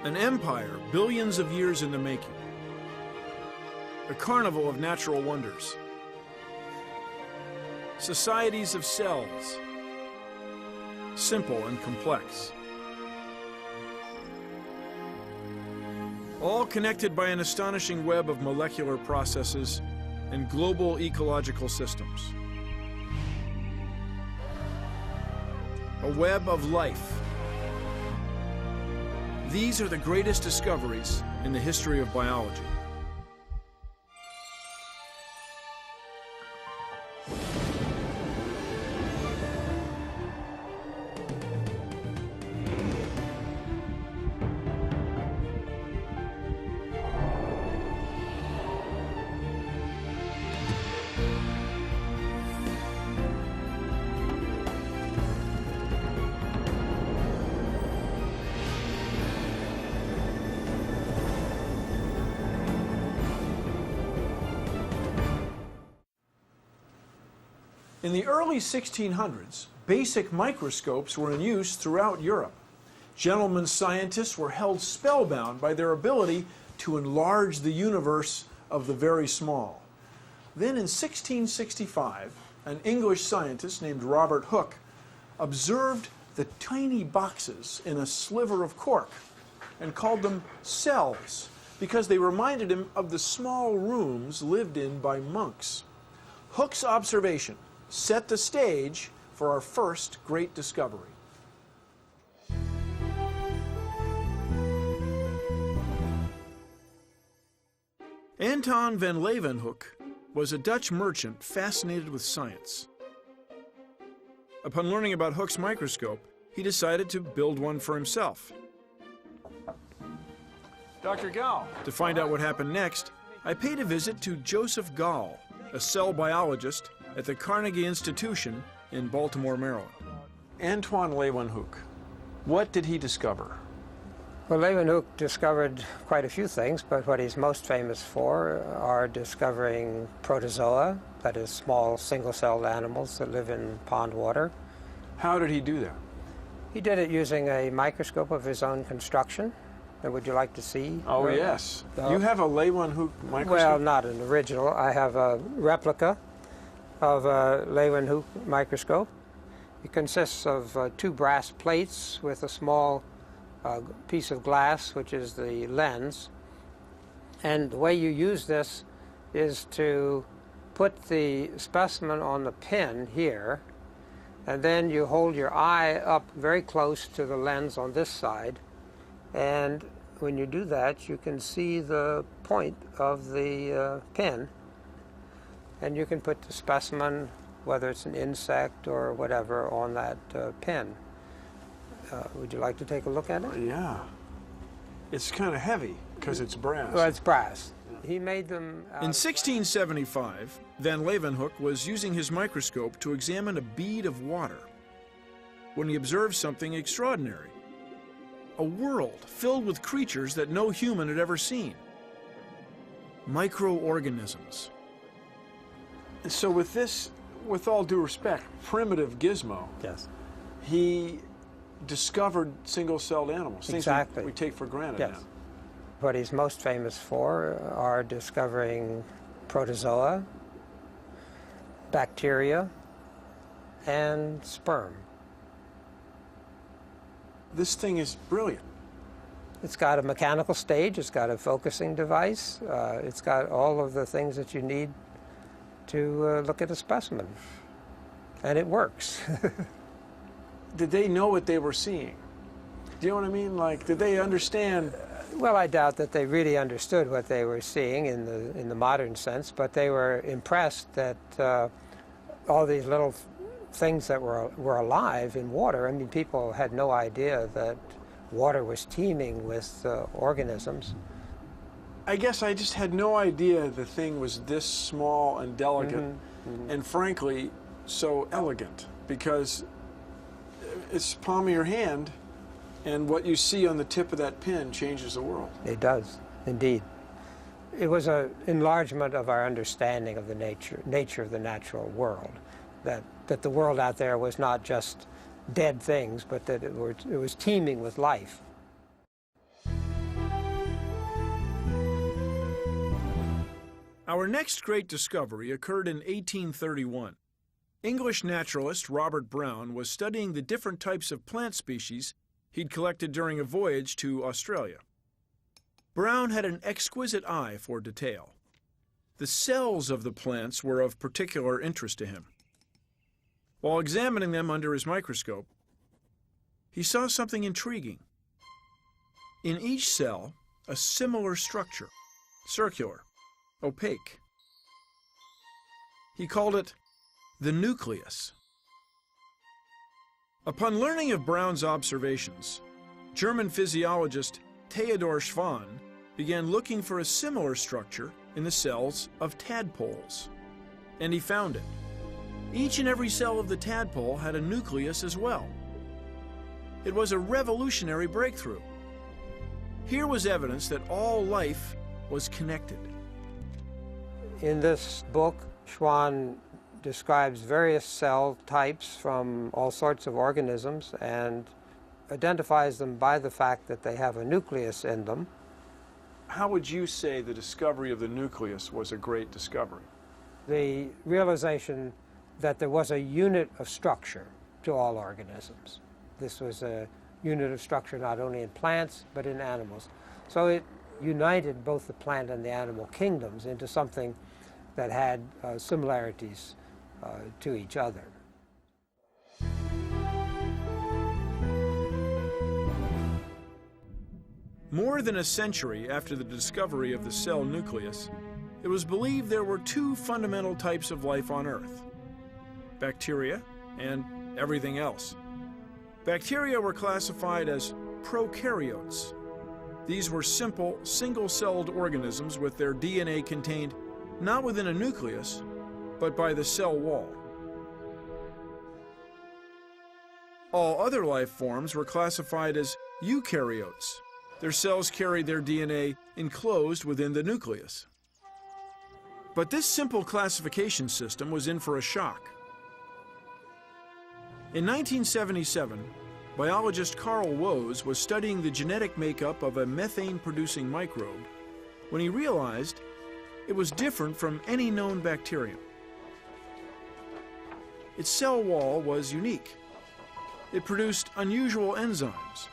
An empire billions of years in the making. A carnival of natural wonders. Societies of cells. Simple and complex. All connected by an astonishing web of molecular processes and global ecological systems. A web of life. These are the greatest discoveries in the history of biology. In the early 1600s, basic microscopes were in use throughout Europe. Gentlemen scientists were held spellbound by their ability to enlarge the universe of the very small. Then in 1665, an English scientist named Robert Hooke observed the tiny boxes in a sliver of cork and called them cells because they reminded him of the small rooms lived in by monks. Hooke's observation set the stage for our first great discovery. Anton van Leeuwenhoek was a Dutch merchant fascinated with science. Upon learning about Hooke's microscope, he decided to build one for himself. Dr. Gall. To find out what happened next, I paid a visit to Joseph Gall, a cell biologist at the Carnegie Institution in Baltimore, Maryland. Antoine Leeuwenhoek, what did he discover? Well, Leeuwenhoek discovered quite a few things, but what he's most famous for are discovering protozoa, that is small single-celled animals that live in pond water. How did he do that? He did it using a microscope of his own construction. Would you like to see? Oh, yes. You have a Leeuwenhoek microscope? Well, not an original. I have a replica of a Leeuwenhoek microscope. It consists of two brass plates with a small piece of glass, which is the lens. And the way you use this is to put the specimen on the pin here, and then you hold your eye up very close to the lens on this side, and when you do that, you can see the point of the pin, and you can put the specimen, whether it's an insect or whatever, on that pin. Would you like to take a look at it? Yeah. It's kind of heavy because it's brass. Well, it's brass. He made them In 1675, van Leeuwenhoek was using his microscope to examine a bead of water when he observed something extraordinary. A world filled with creatures that no human had ever seen. Microorganisms. So with this, with all due respect, primitive gizmo, yes, he discovered single-celled animals, exactly. Things we take for granted yes. now. What he's most famous for are discovering protozoa, bacteria, and sperm. This thing is brilliant. It's got a mechanical stage, it's got a focusing device, it's got all of the things that you need to look at a specimen. And it works. Did they know what they were seeing? Do you know what I mean? Like, did they understand? Well, I doubt that they really understood what they were seeing in the modern sense, but they were impressed that all these little things that were alive in water. I mean, people had no idea that water was teeming with organisms. I guess I just had no idea the thing was this small and delicate, and frankly, so elegant, because it's the palm of your hand, and what you see on the tip of that pin changes the world. It does, indeed. It was an enlargement of our understanding of the nature of the natural world, that the world out there was not just dead things, but that it was teeming with life. Our next great discovery occurred in 1831. English naturalist Robert Brown was studying the different types of plant species he'd collected during a voyage to Australia. Brown had an exquisite eye for detail. The cells of the plants were of particular interest to him. While examining them under his microscope, he saw something intriguing. In each cell, a similar structure, circular, opaque. He called it the nucleus. Upon learning of Brown's observations, German physiologist Theodor Schwann began looking for a similar structure in the cells of tadpoles. And he found it. Each and every cell of the tadpole had a nucleus as well. It was a revolutionary breakthrough. Here was evidence that all life was connected. In this book, Schwann describes various cell types from all sorts of organisms and identifies them by the fact that they have a nucleus in them. How would you say the discovery of the nucleus was a great discovery? The realization that there was a unit of structure to all organisms. This was a unit of structure not only in plants, but in animals. So it united both the plant and the animal kingdoms into something that had similarities to each other. More than a century after the discovery of the cell nucleus, it was believed there were two fundamental types of life on Earth: bacteria and everything else. Bacteria were classified as prokaryotes. These were simple, single-celled organisms with their DNA contained not within a nucleus, but by the cell wall. All other life forms were classified as eukaryotes. Their cells carried their DNA enclosed within the nucleus. But this simple classification system was in for a shock. In 1977, biologist Carl Woese was studying the genetic makeup of a methane-producing microbe when he realized it was different from any known bacterium. Its cell wall was unique. It produced unusual enzymes,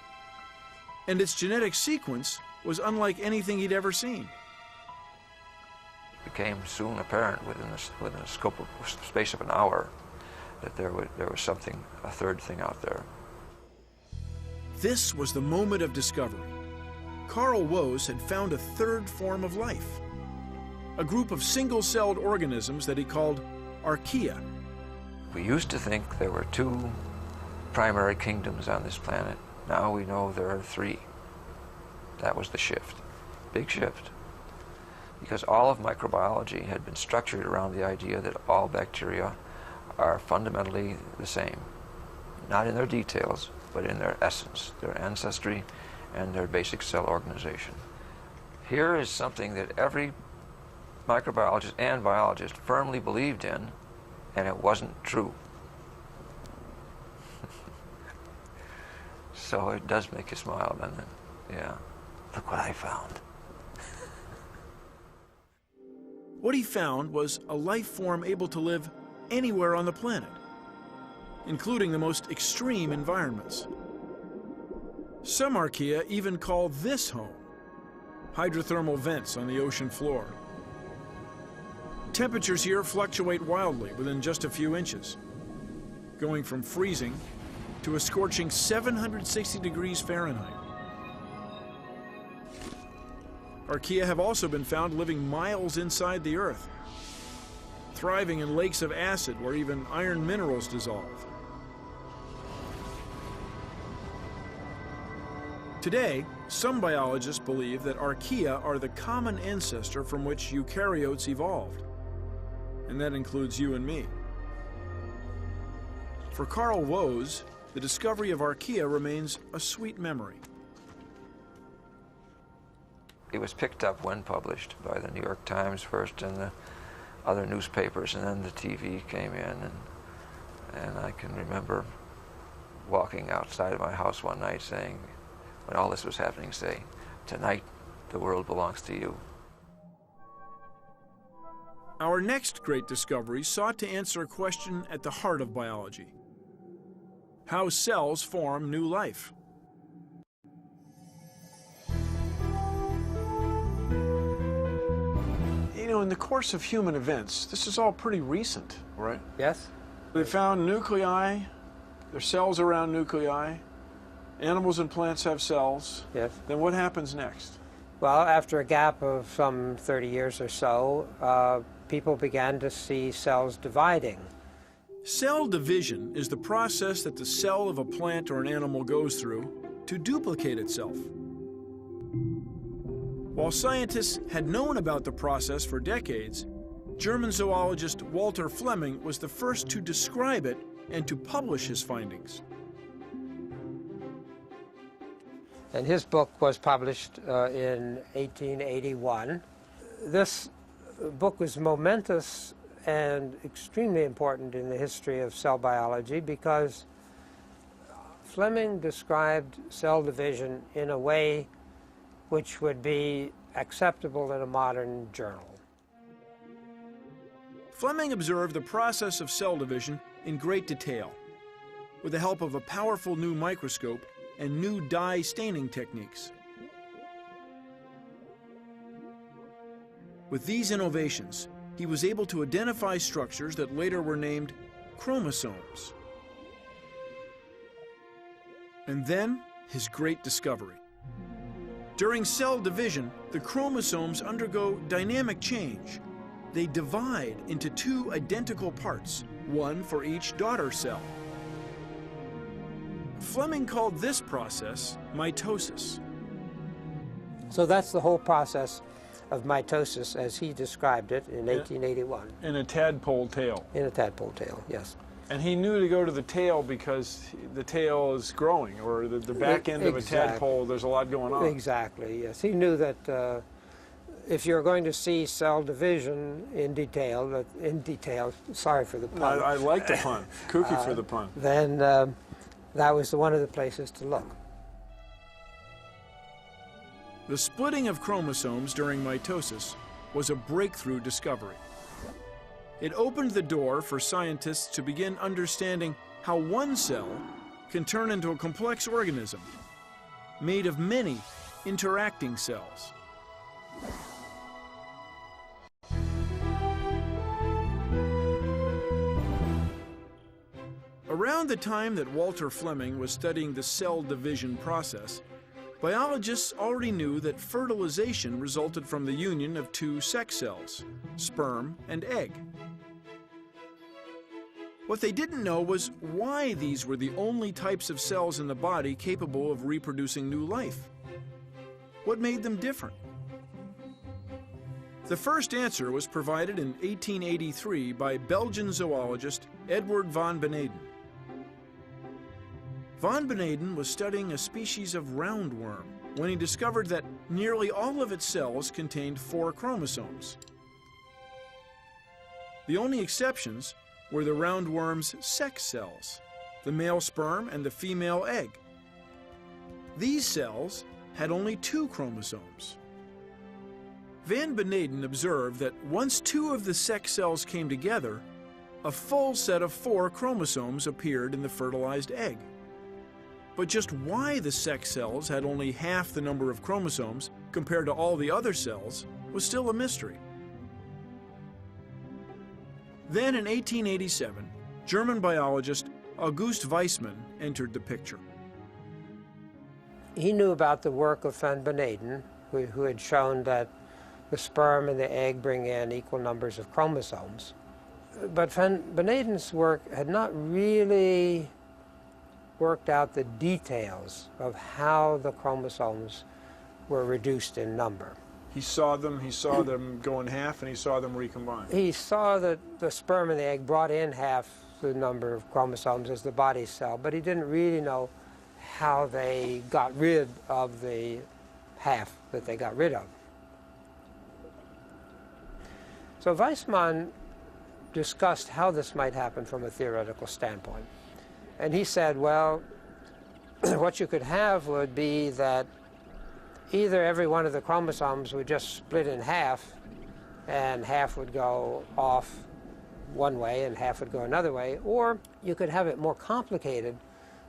and its genetic sequence was unlike anything he'd ever seen. It became soon apparent within a space of an hour that there was something, a third thing out there. This was the moment of discovery. Carl Woese had found a third form of life, a group of single-celled organisms that he called archaea. We used to think there were two primary kingdoms on this planet. Now we know there are three. That was the shift, big shift. Because all of microbiology had been structured around the idea that all bacteria are fundamentally the same. Not in their details, but in their essence, their ancestry, and their basic cell organization. Here is something that every microbiologist and biologist firmly believed in, and it wasn't true. So it does make you smile, doesn't it? Yeah. Look what I found. What he found was a life form able to live anywhere on the planet, including the most extreme environments. Some archaea even call this home, hydrothermal vents on the ocean floor. Temperatures here fluctuate wildly within just a few inches, going from freezing to a scorching 760 degrees Fahrenheit. Archaea have also been found living miles inside the Earth, thriving in lakes of acid where even iron minerals dissolve. Today, some biologists believe that archaea are the common ancestor from which eukaryotes evolved, and that includes you and me. For Carl Woese, the discovery of archaea remains a sweet memory. It was picked up when published by the New York Times first and the other newspapers, and then the TV came in, and I can remember walking outside of my house one night saying, when all this was happening, say, "Tonight the world belongs to you." Our next great discovery sought to answer a question at the heart of biology: how cells form new life. You know, in the course of human events, this is all pretty recent, right? Yes. They found nuclei, there's cells around nuclei, animals and plants have cells. Yes. Then what happens next? Well, after a gap of some 30 years or so, people began to see cells dividing. Cell division is the process that the cell of a plant or an animal goes through to duplicate itself. While scientists had known about the process for decades, German zoologist Walter Flemming was the first to describe it and to publish his findings. And his book was published in 1881. This book was momentous and extremely important in the history of cell biology because Flemming described cell division in a way which would be acceptable in a modern journal. Flemming observed the process of cell division in great detail. With the help of a powerful new microscope and new dye staining techniques. With these innovations, he was able to identify structures that later were named chromosomes. And then, his great discovery. During cell division, the chromosomes undergo dynamic change. They divide into two identical parts, one for each daughter cell. Flemming called this process mitosis. So that's the whole process of mitosis as he described it in 1881. In a tadpole tail. In a tadpole tail, yes. And he knew to go to the tail because the tail is growing, or the back end of a tadpole, there's a lot going on. Exactly, yes. He knew that if you're going to see cell division in detail, sorry for the pun. I like the pun. Kooky for the pun. Then that was one of the places to look. The splitting of chromosomes during mitosis was a breakthrough discovery. It opened the door for scientists to begin understanding how one cell can turn into a complex organism made of many interacting cells. Around the time that Walter Flemming was studying the cell division process, biologists already knew that fertilization resulted from the union of two sex cells, sperm and egg. What they didn't know was why these were the only types of cells in the body capable of reproducing new life. What made them different? The first answer was provided in 1883 by Belgian zoologist Edward van Beneden. Van Beneden was studying a species of roundworm when he discovered that nearly all of its cells contained 4 chromosomes. The only exceptions were the roundworm's sex cells, the male sperm and the female egg. These cells had only 2 chromosomes. Van Beneden observed that once 2 of the sex cells came together, a full set of 4 chromosomes appeared in the fertilized egg. But just why the sex cells had only half the number of chromosomes compared to all the other cells was still a mystery. Then in 1887, German biologist August Weismann entered the picture. He knew about the work of Van Beneden, who had shown that the sperm and the egg bring in equal numbers of chromosomes. But Van Beneden's work had not really worked out the details of how the chromosomes were reduced in number. He saw them go in half, and he saw them recombine. He saw that the sperm and the egg brought in half the number of chromosomes as the body cell, but he didn't really know how they got rid of the half that they got rid of. So Weismann discussed how this might happen from a theoretical standpoint. And he said, well, what you could have would be that either every one of the chromosomes would just split in half, and half would go off one way and half would go another way. Or you could have it more complicated,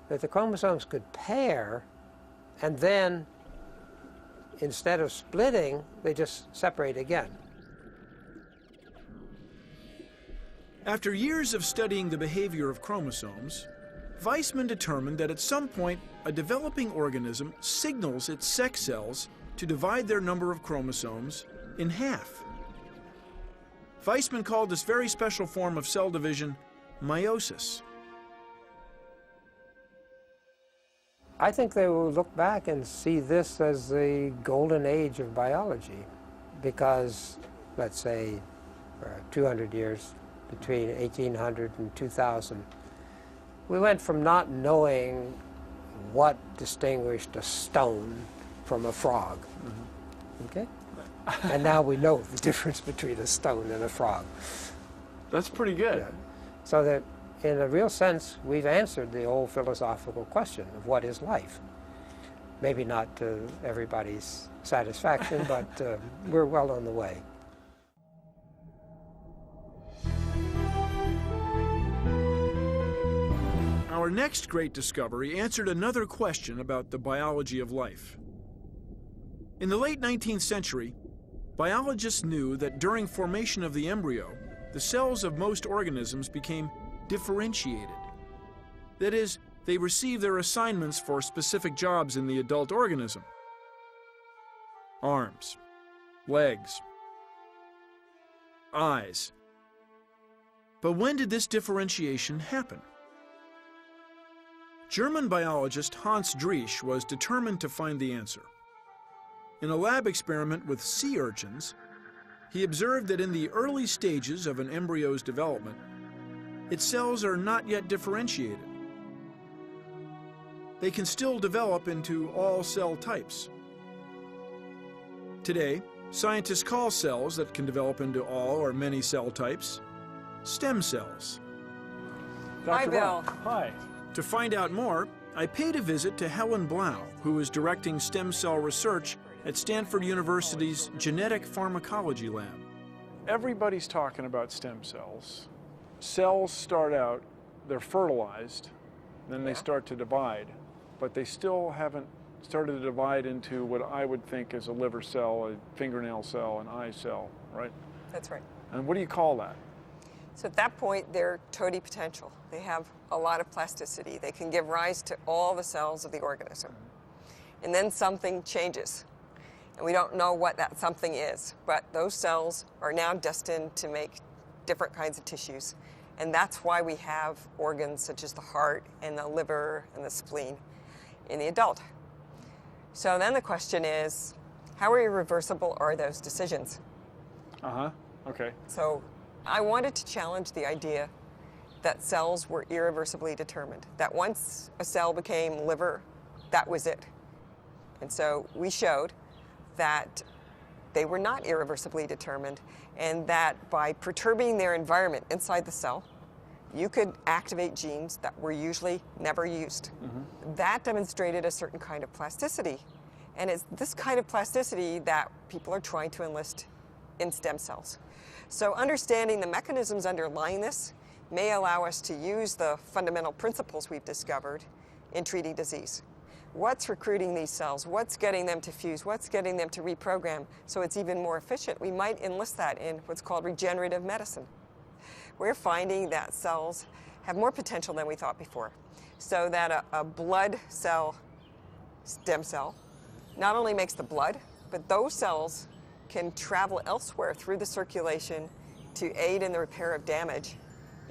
that the chromosomes could pair, and then instead of splitting, they just separate again. After years of studying the behavior of chromosomes, Weisman determined that at some point a developing organism signals its sex cells to divide their number of chromosomes in half. Weisman called this very special form of cell division meiosis. I think they will look back and see this as the golden age of biology, because, let's say, 200 years between 1800 and 2000, we went from not knowing what distinguished a stone from a frog. Okay? And now we know the difference between a stone and a frog. That's pretty good. Yeah. So that, in a real sense, we've answered the old philosophical question of what is life. Maybe not to everybody's satisfaction, but we're well on the way. Our next great discovery answered another question about the biology of life. In the late 19th century, biologists knew that during formation of the embryo, the cells of most organisms became differentiated. That is, they received their assignments for specific jobs in the adult organism. Arms, legs, eyes. But when did this differentiation happen? German biologist Hans Driesch was determined to find the answer. In a lab experiment with sea urchins, he observed that in the early stages of an embryo's development, its cells are not yet differentiated. They can still develop into all cell types. Today, scientists call cells that can develop into all or many cell types stem cells. Hi, Bill. Hi. To find out more, I paid a visit to Helen Blau, who is directing stem cell research at Stanford University's Genetic Pharmacology Lab. Everybody's talking about stem cells. Cells start out, they're fertilized, then they start to divide, but they still haven't started to divide into what I would think is a liver cell, a fingernail cell, an eye cell, right? That's right. And what do you call that? So at that point, they're totipotential. They have a lot of plasticity. They can give rise to all the cells of the organism. And then something changes. And we don't know what that something is, but those cells are now destined to make different kinds of tissues. And that's why we have organs such as the heart and the liver and the spleen in the adult. So then the question is, how irreversible are those decisions? Okay. So I wanted to challenge the idea that cells were irreversibly determined, that once a cell became liver, that was it. And so we showed that they were not irreversibly determined, and that by perturbing their environment inside the cell, you could activate genes that were usually never used. That demonstrated a certain kind of plasticity, and it's this kind of plasticity that people are trying to enlist in stem cells. So understanding the mechanisms underlying this may allow us to use the fundamental principles we've discovered in treating disease. What's recruiting these cells? What's getting them to fuse? What's getting them to reprogram so it's even more efficient? We might enlist that in what's called regenerative medicine. We're finding that cells have more potential than we thought before. So that a blood cell stem cell not only makes the blood, but those cells can travel elsewhere through the circulation to aid in the repair of damage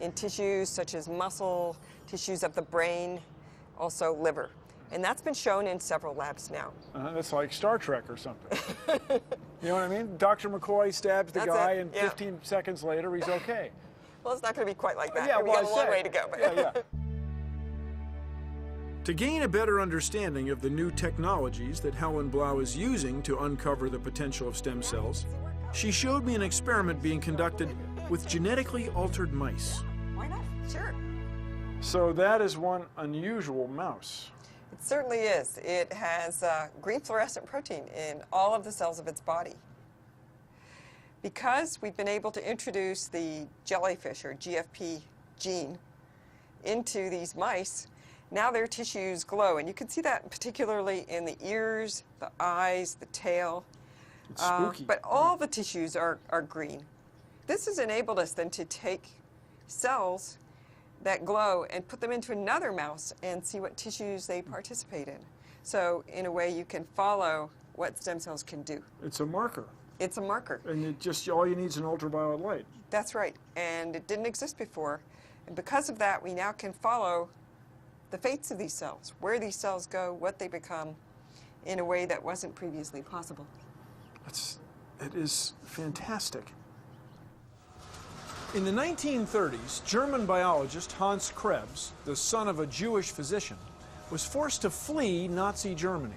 in tissues such as muscle, tissues of the brain, also liver. And that's been shown in several labs now. That's like Star Trek or something. You know what I mean? Dr. McCoy stabs the guy, and 15 seconds later, he's okay. Well, it's not going to be quite like that. Yeah, we got a long way to go. But To gain a better understanding of the new technologies that Helen Blau is using to uncover the potential of stem cells, she showed me an experiment being conducted with genetically altered mice. Why not? Sure. So that is one unusual mouse. It certainly is. It has green fluorescent protein in all of the cells of its body. Because we've been able to introduce the jellyfish or GFP gene into these mice, now their tissues glow. And you can see that particularly in the ears, the eyes, the tail. It's spooky. But all the tissues are green. This has enabled us then to take cells that glow and put them into another mouse and see what tissues they participate in. So in a way you can follow what stem cells can do. It's a marker. It's a marker. And it just, all you need is an ultraviolet light. That's right. And it didn't exist before. And because of that, we now can follow the fates of these cells, where these cells go, what they become, in a way that wasn't previously possible. It is fantastic. In the 1930s, German biologist Hans Krebs, the son of a Jewish physician, was forced to flee Nazi Germany.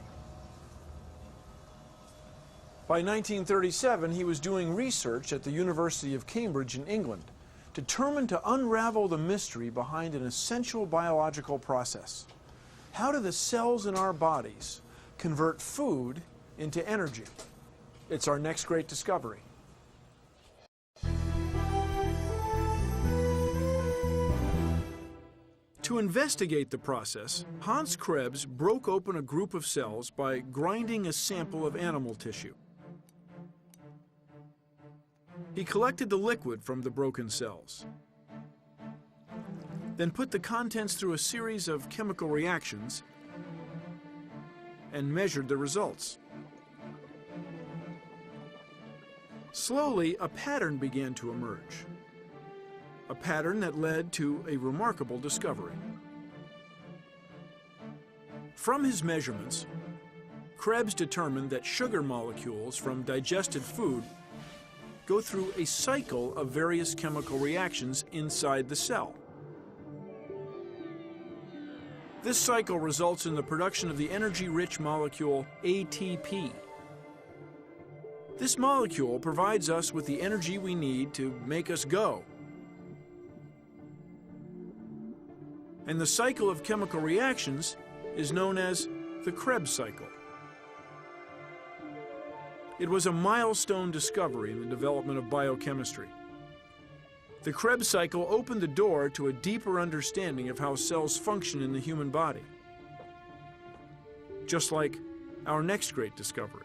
By 1937, he was doing research at the University of Cambridge in England, determined to unravel the mystery behind an essential biological process. How do the cells in our bodies convert food into energy? It's our next great discovery. To investigate the process, Hans Krebs broke open a group of cells by grinding a sample of animal tissue. He collected the liquid from the broken cells, then put the contents through a series of chemical reactions and measured the results. Slowly, a pattern began to emerge. A pattern that led to a remarkable discovery. From his measurements, Krebs determined that sugar molecules from digested food go through a cycle of various chemical reactions inside the cell. This cycle results in the production of the energy-rich molecule ATP. This molecule provides us with the energy we need to make us go. And the cycle of chemical reactions is known as the Krebs cycle. It was a milestone discovery in the development of biochemistry. The Krebs cycle opened the door to a deeper understanding of how cells function in the human body, just like our next great discovery.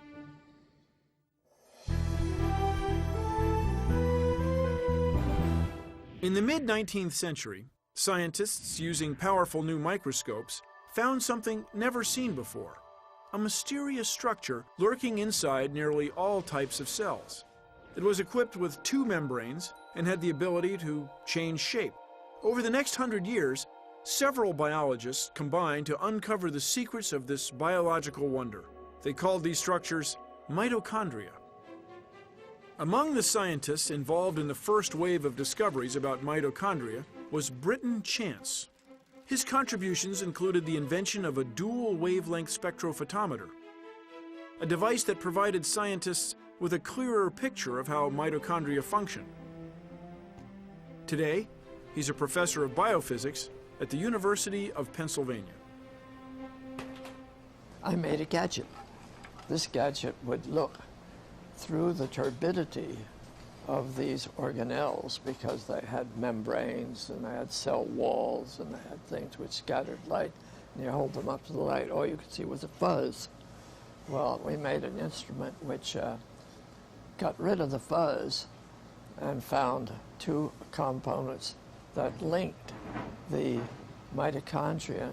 In the mid-19th century, scientists using powerful new microscopes found something never seen before, a mysterious structure lurking inside nearly all types of cells. It was equipped with two membranes and had the ability to change shape. Over the next 100 years, several biologists combined to uncover the secrets of this biological wonder. They called these structures mitochondria. Among the scientists involved in the first wave of discoveries about mitochondria was Britton Chance. His contributions included the invention of a dual wavelength spectrophotometer, a device that provided scientists with a clearer picture of how mitochondria function. Today, he's a professor of biophysics at the University of Pennsylvania. I made a gadget. This gadget would look through the turbidity of these organelles because they had membranes and they had cell walls and they had things which scattered light. And you hold them up to the light, all you could see was a fuzz. Well, we made an instrument which got rid of the fuzz and found two components that linked the mitochondria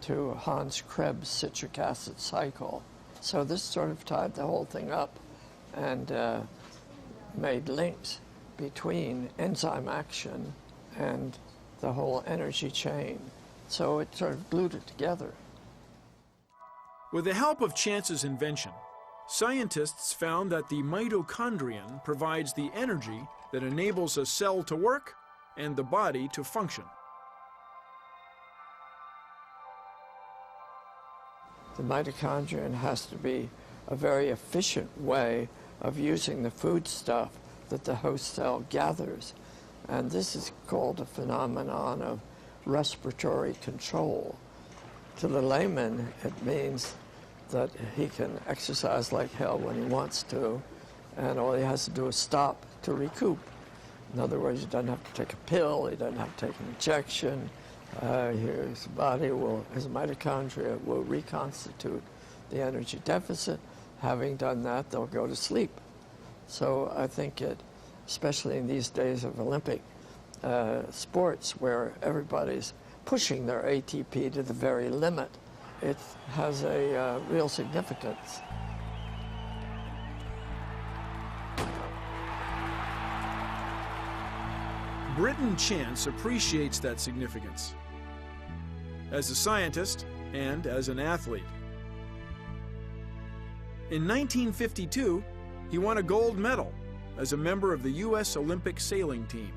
to Hans Krebs' citric acid cycle. So this sort of tied the whole thing up and made links between enzyme action and the whole energy chain. So it sort of glued it together. With the help of Chance's invention, scientists found that the mitochondrion provides the energy that enables a cell to work and the body to function. The mitochondrion has to be a very efficient way of using the foodstuff that the host cell gathers. And this is called a phenomenon of respiratory control. To the layman, it means that he can exercise like hell when he wants to, and all he has to do is stop to recoup. In other words, he doesn't have to take a pill, he doesn't have to take an injection. His body will, his mitochondria will reconstitute the energy deficit. Having done that, they'll go to sleep. So I think especially in these days of Olympic sports where everybody's pushing their ATP to the very limit, it has a real significance. Britton Chance appreciates that significance as a scientist and as an athlete. In 1952, he won a gold medal as a member of the U.S. Olympic sailing team.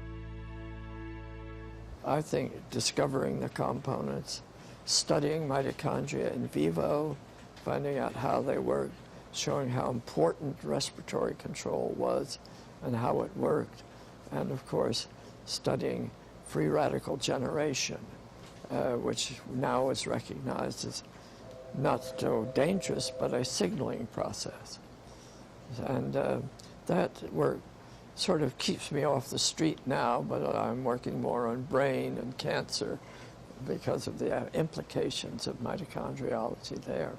I think discovering the components, studying mitochondria in vivo, finding out how they work, showing how important respiratory control was and how it worked, and of course studying free radical generation, which now is recognized as not so dangerous, but a signaling process. And that work sort of keeps me off the street now, but I'm working more on brain and cancer because of the implications of mitochondriology there.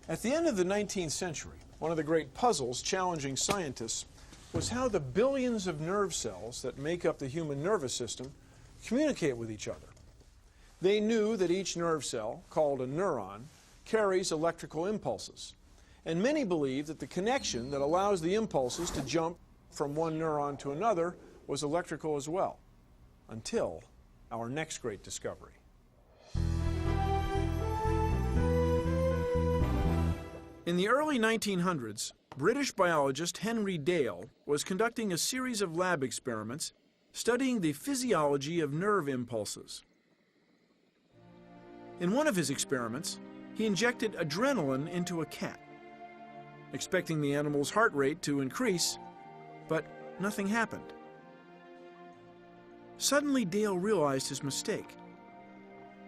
At the end of the 19th century, one of the great puzzles challenging scientists was how the billions of nerve cells that make up the human nervous system communicate with each other. They knew that each nerve cell, called a neuron, carries electrical impulses. And many believe that the connection that allows the impulses to jump from one neuron to another was electrical as well, until our next great discovery. In the early 1900s, British biologist Henry Dale was conducting a series of lab experiments studying the physiology of nerve impulses. In one of his experiments, he injected adrenaline into a cat, expecting the animal's heart rate to increase, but nothing happened. Suddenly, Dale realized his mistake.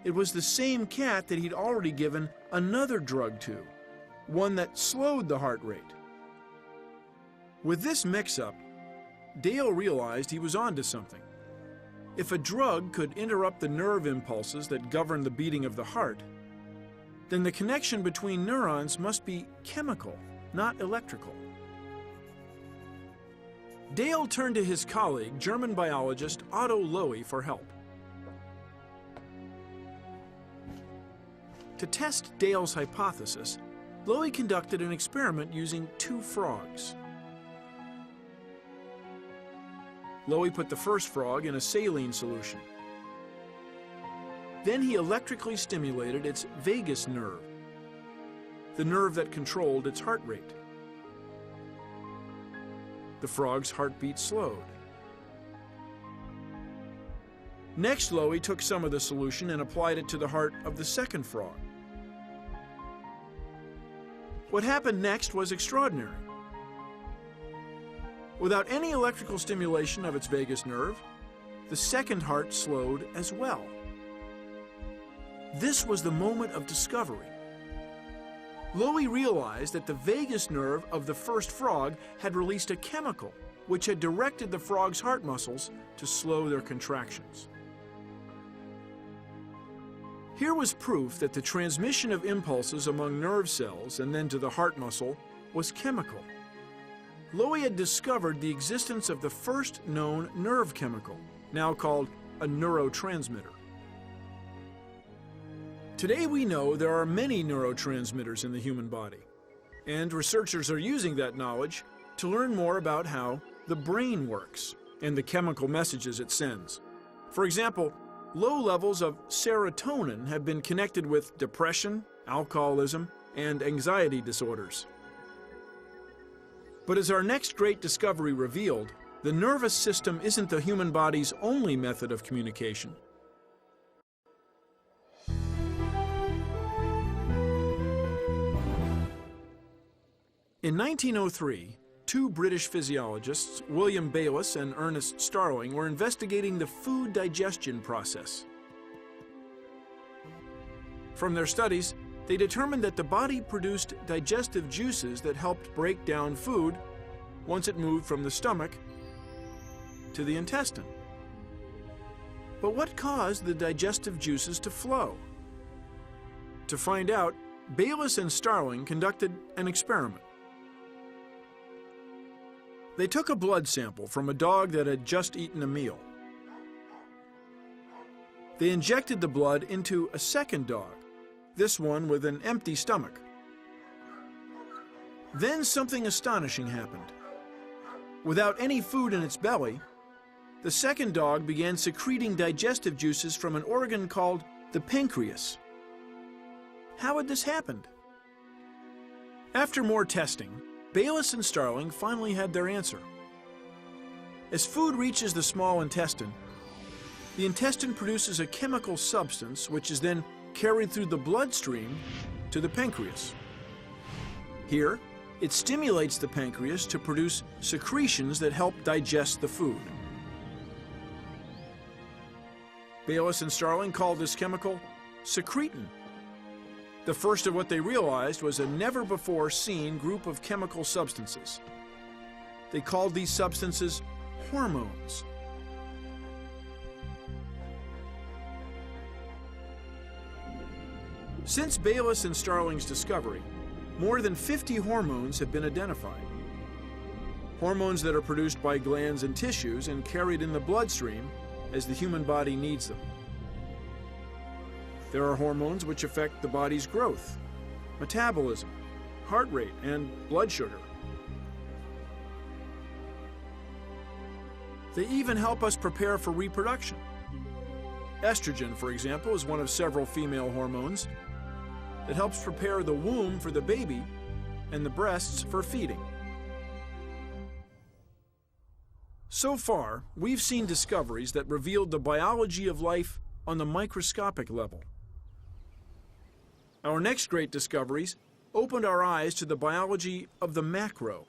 It was the same cat that he'd already given another drug to, one that slowed the heart rate. With this mix-up, Dale realized he was onto something. If a drug could interrupt the nerve impulses that govern the beating of the heart, then the connection between neurons must be chemical, not electrical. Dale turned to his colleague, German biologist Otto Lowy, for help. To test Dale's hypothesis, Lowy conducted an experiment using 2 frogs. Lowy put the first frog in a saline solution. Then he electrically stimulated its vagus nerve, the nerve that controlled its heart rate. The frog's heartbeat slowed. Next, Lowy took some of the solution and applied it to the heart of the second frog. What happened next was extraordinary. Without any electrical stimulation of its vagus nerve, the second heart slowed as well. This was the moment of discovery. Lowy realized that the vagus nerve of the first frog had released a chemical which had directed the frog's heart muscles to slow their contractions. Here was proof that the transmission of impulses among nerve cells and then to the heart muscle was chemical. Lowy had discovered the existence of the first known nerve chemical, now called a neurotransmitter. Today we know there are many neurotransmitters in the human body, and researchers are using that knowledge to learn more about how the brain works and the chemical messages it sends. For example, low levels of serotonin have been connected with depression, alcoholism, and anxiety disorders. But as our next great discovery revealed, the nervous system isn't the human body's only method of communication. In 1903, 2 British physiologists, William Bayliss and Ernest Starling, were investigating the food digestion process. From their studies, they determined that the body produced digestive juices that helped break down food once it moved from the stomach to the intestine. But what caused the digestive juices to flow? To find out, Bayliss and Starling conducted an experiment. They took a blood sample from a dog that had just eaten a meal. They injected the blood into a second dog, this one with an empty stomach. Then something astonishing happened. Without any food in its belly, the second dog began secreting digestive juices from an organ called the pancreas. How had this happened? After more testing, Bayliss and Starling finally had their answer. As food reaches the small intestine, the intestine produces a chemical substance which is then carried through the bloodstream to the pancreas. Here, it stimulates the pancreas to produce secretions that help digest the food. Bayliss and Starling called this chemical secretin. The first of what they realized was a never-before-seen group of chemical substances. They called these substances hormones. Since Bayliss and Starling's discovery, more than 50 hormones have been identified. Hormones that are produced by glands and tissues and carried in the bloodstream as the human body needs them. There are hormones which affect the body's growth, metabolism, heart rate, and blood sugar. They even help us prepare for reproduction. Estrogen, for example, is one of several female hormones that helps prepare the womb for the baby and the breasts for feeding. So far, we've seen discoveries that revealed the biology of life on the microscopic level. Our next great discoveries opened our eyes to the biology of the macro,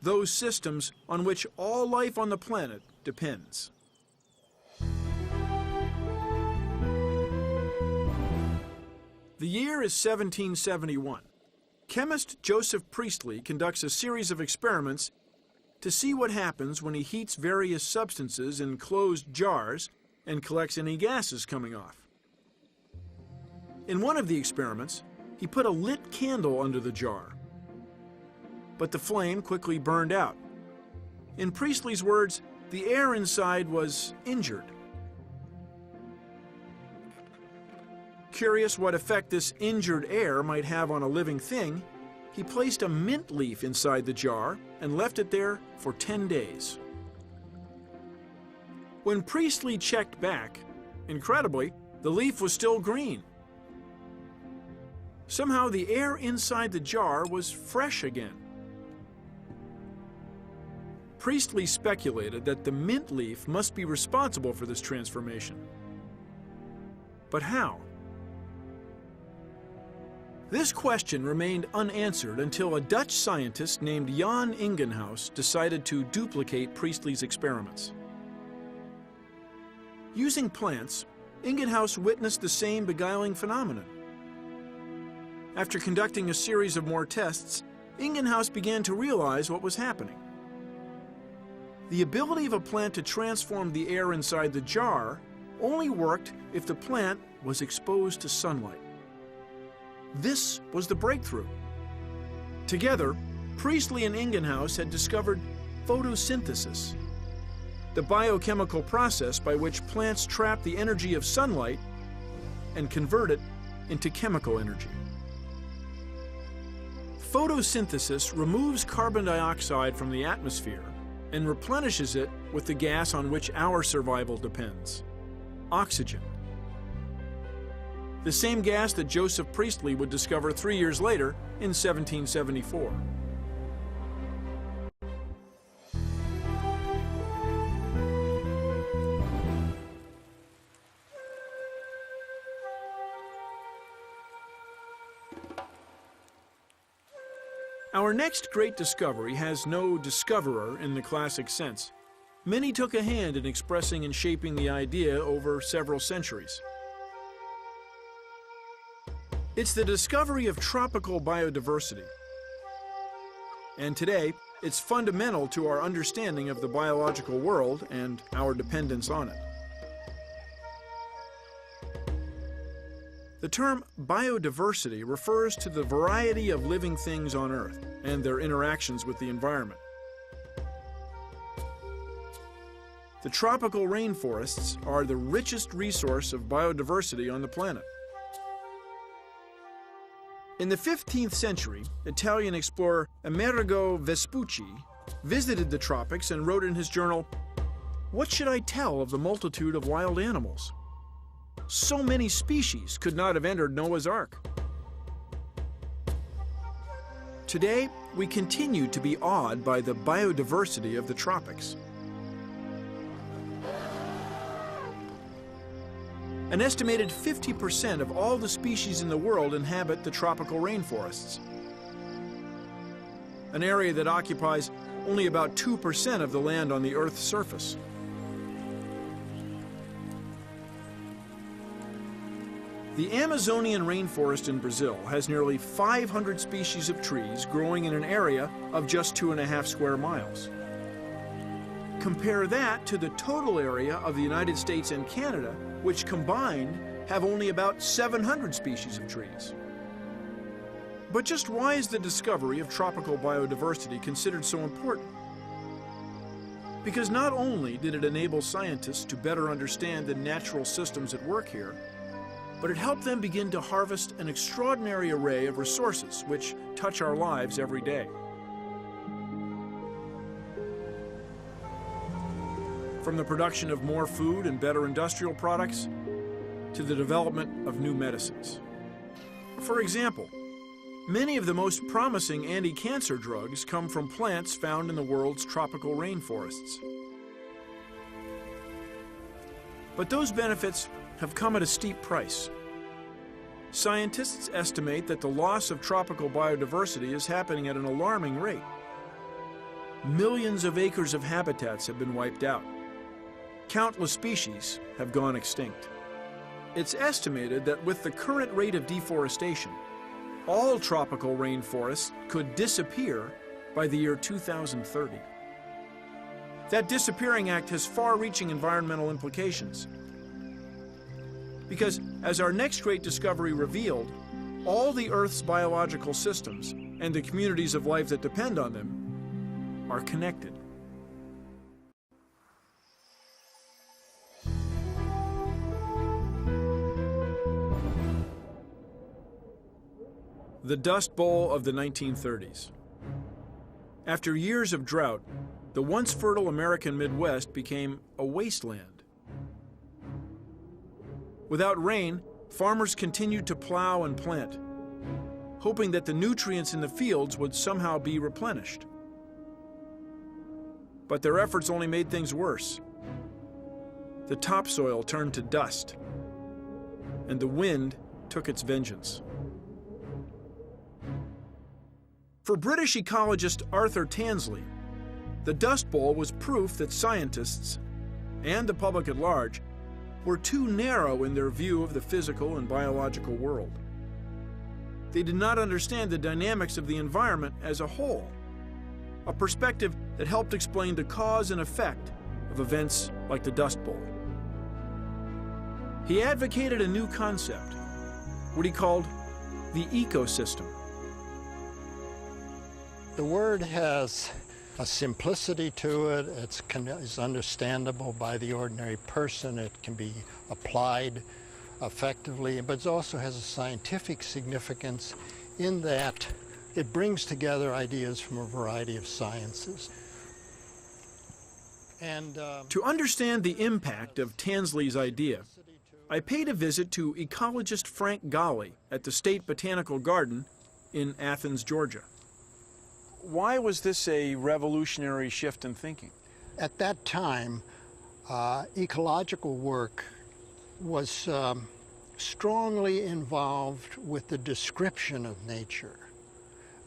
those systems on which all life on the planet depends. The year is 1771. Chemist Joseph Priestley conducts a series of experiments to see what happens when he heats various substances in closed jars and collects any gases coming off. In one of the experiments, he put a lit candle under the jar, but the flame quickly burned out. In Priestley's words, the air inside was injured. Curious what effect this injured air might have on a living thing, he placed a mint leaf inside the jar and left it there for 10 days. When Priestley checked back, incredibly, the leaf was still green. Somehow the air inside the jar was fresh again. Priestley speculated that the mint leaf must be responsible for this transformation. But how? This question remained unanswered until a Dutch scientist named Jan Ingenhousz decided to duplicate Priestley's experiments. Using plants, Ingenhousz witnessed the same beguiling phenomenon. After conducting a series of more tests, Ingenhousz began to realize what was happening. The ability of a plant to transform the air inside the jar only worked if the plant was exposed to sunlight. This was the breakthrough. Together, Priestley and Ingenhousz had discovered photosynthesis, the biochemical process by which plants trap the energy of sunlight and convert it into chemical energy. Photosynthesis removes carbon dioxide from the atmosphere and replenishes it with the gas on which our survival depends, oxygen. The same gas that Joseph Priestley would discover 3 years later in 1774. Our next great discovery has no discoverer in the classic sense. Many took a hand in expressing and shaping the idea over several centuries. It's the discovery of tropical biodiversity. And today, It's fundamental to our understanding of the biological world and our dependence on it. The term biodiversity refers to the variety of living things on Earth and their interactions with the environment. The tropical rainforests are the richest resource of biodiversity on the planet. In the 15th century, Italian explorer Amerigo Vespucci visited the tropics and wrote in his journal, "What should I tell of the multitude of wild animals? So many species could not have entered Noah's Ark." Today, we continue to be awed by the biodiversity of the tropics. An estimated 50% of all the species in the world inhabit the tropical rainforests, an area that occupies only about 2% of the land on the Earth's surface. The Amazonian rainforest in Brazil has nearly 500 species of trees growing in an area of just 2.5 square miles. Compare that to the total area of the United States and Canada, which combined have only about 700 species of trees. But just why is the discovery of tropical biodiversity considered so important? Because not only did it enable scientists to better understand the natural systems at work here, but it helped them begin to harvest an extraordinary array of resources which touch our lives every day. From the production of more food and better industrial products to the development of new medicines. For example, many of the most promising anti-cancer drugs come from plants found in the world's tropical rainforests. But those benefits have come at a steep price. Scientists estimate that the loss of tropical biodiversity is happening at an alarming rate. Millions of acres of habitats have been wiped out. Countless species have gone extinct. It's estimated that with the current rate of deforestation, all tropical rainforests could disappear by the year 2030. That disappearing act has far-reaching environmental implications. Because, as our next great discovery revealed, all the Earth's biological systems and the communities of life that depend on them are connected. The Dust Bowl of the 1930s. After years of drought, the once fertile American Midwest became a wasteland. Without rain, farmers continued to plow and plant, hoping that the nutrients in the fields would somehow be replenished. But their efforts only made things worse. The topsoil turned to dust, and the wind took its vengeance. For British ecologist Arthur Tansley, the Dust Bowl was proof that scientists, and the public at large, were too narrow in their view of the physical and biological world. They did not understand the dynamics of the environment as a whole, a perspective that helped explain the cause and effect of events like the Dust Bowl. He advocated a new concept, what he called the ecosystem. The word has a simplicity to it. It's understandable by the ordinary person. It can be applied effectively, but it also has a scientific significance in that it brings together ideas from a variety of sciences. And to understand the impact of Tansley's idea, I paid a visit to ecologist Frank Golly at the State Botanical Garden in Athens, Georgia. Why was this a revolutionary shift in thinking? At that time, ecological work was strongly involved with the description of nature.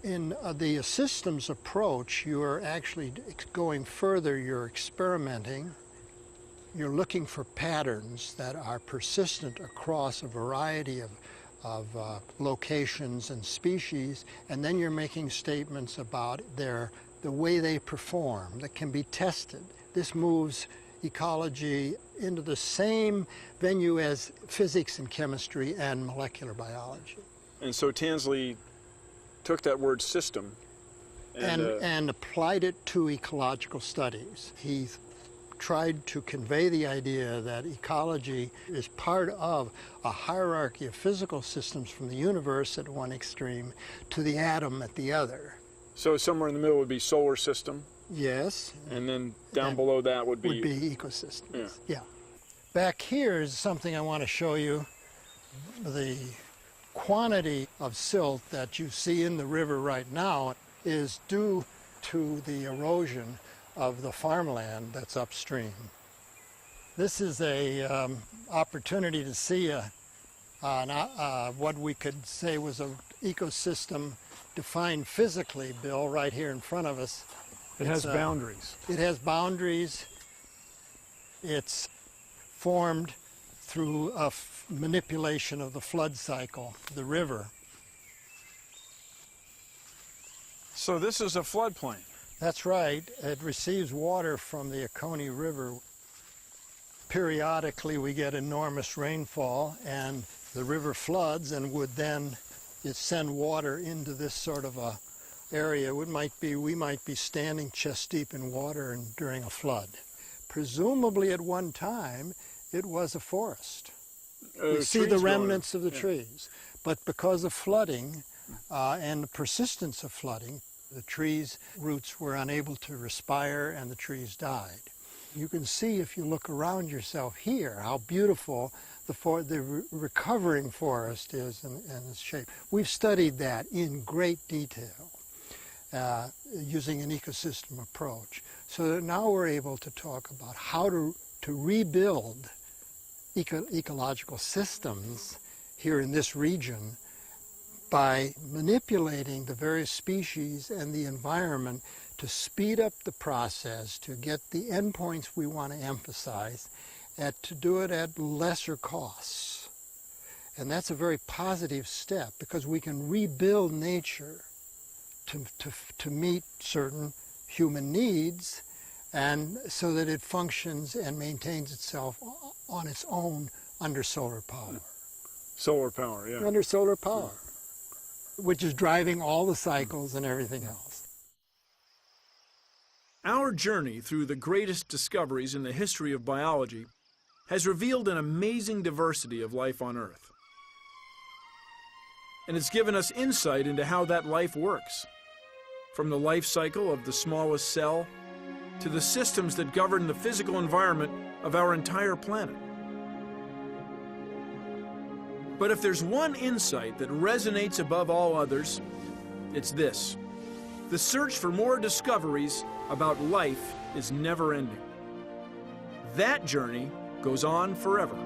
In the systems approach, you are actually going further, you're experimenting, you're looking for patterns that are persistent across a variety of locations and species, and then you're making statements about their the way they perform, that can be tested. This moves ecology into the same venue as physics and chemistry and molecular biology. And so Tansley took that word system and applied it to ecological studies. He tried to convey the idea that ecology is part of a hierarchy of physical systems from the universe at one extreme to the atom at the other. So somewhere in the middle would be solar system. Yes. And then down below that would be ecosystems. Yeah. Back here is something I want to show you. The quantity of silt that you see in the river right now is due to the erosion of the farmland that's upstream. This is a opportunity to see what we could say was an ecosystem defined physically, Bill, right here in front of us. It has boundaries. It has boundaries. It's formed through a manipulation of the flood cycle, the river. So this is a floodplain. That's right. It receives water from the Oconee River. Periodically we get enormous rainfall and the river floods and would then send water into this sort of a area. We might be standing chest deep in water during a flood. Presumably at one time it was a forest. We see the remnants of the trees. But because of flooding and the persistence of flooding, the trees' roots were unable to respire and the trees died. You can see if you look around yourself here how beautiful the recovering forest is in its shape. We've studied that in great detail using an ecosystem approach. So that now we're able to talk about how to rebuild ecological systems here in this region by manipulating the various species and the environment to speed up the process, to get the endpoints we want to emphasize, and to do it at lesser costs. And that's a very positive step because we can rebuild nature to meet certain human needs and so that it functions and maintains itself on its own under solar power. Solar power, yeah. Under solar power, which is driving all the cycles and everything else. Our journey through the greatest discoveries in the history of biology has revealed an amazing diversity of life on Earth. And it's given us insight into how that life works, from the life cycle of the smallest cell to the systems that govern the physical environment of our entire planet. But if there's one insight that resonates above all others, it's this: the search for more discoveries about life is never ending. That journey goes on forever.